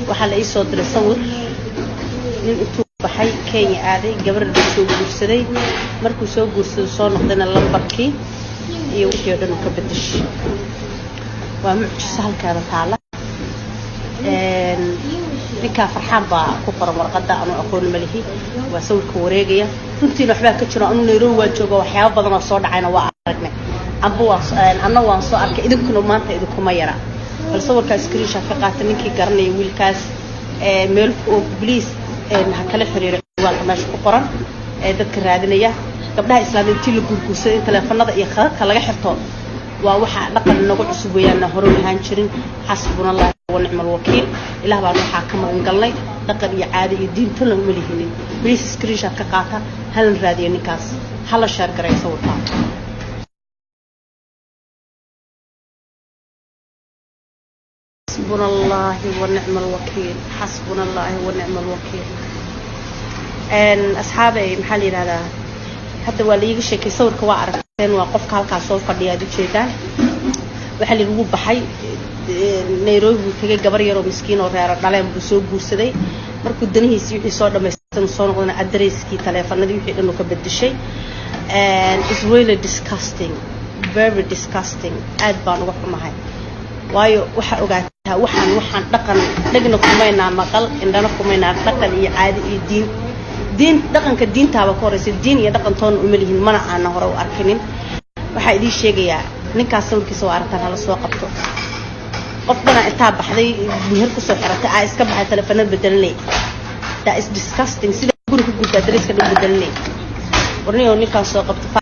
waxaa la ii soo diray sawir nin intuu baxay Kenya aaday gabar la soo guursaday markuu soo guursaday soo noqdayna lambarkii iyo wixii dhan ka bedeshay waa mucjiso halkaada taala ninka farxaan baa ku qoran warqada aanu aqoon ma lihi waa sawirka wareegaya runtii waxba ka jiro anu Nairobi waa jooga waxyaabo badan oo soo dhacayna waa aragnay anna waan soo arkay idinkuna maanta idinkuma yara bal sawirka screenshot ka qaatay ninkii garanay wiilkaas meel oo police ha kala xiriiray waa meesha ku qoran dadka raadinaya gabdhaha islaamiintii la gurgursaday telefoonada iyo khadadka laga xirto waa waxa dhaqan nagu cusub weeyaan hore ahaan jirin xasbunallah wa ni'mal wakiil ilaah baa waxa ka magan galnay dhaqan iyo caadi iyo diinta la maleeyin please screenshot ka qaata hal raadiyo ninkaas hala share garay sawirka حسبنا الله ونعم الوكيل حسبنا الله ونعم الوكيل أصحابي محلي هذا حتى وليج شيء صور كوارثين وقف كالكاسور فدي هذا الشيطان وحلي الوب بحي نيروبي تجي جبر يرو مسكين ورا عليهم بسوق بورسدي مركو الدنيا يسوي صار لما يستنصون قلنا أدريس كي تلفون ندي يحيل إنه كبد الشيء and it's really disgusting very disgusting أدبان وقف معي waayo waxa ogaataa waxaan dhaqna kumeynaa maqal indana kumeynaa dhaqan iyo caadi iyo diin dhaqanka diintaaba ka horeysa diin iyo dhaqan toon u malihin mana aan hore u arkinin waxa idin sheegaya ninkaas sawirkiisa waa aragtaan hala soo qabto qofkana inta baxday meher ku soo xiratay ay iska baxay telefoonada bedelanay that is disgusting sida guriga gudda adreeska bedelanay warniyo ninkaas soo qabto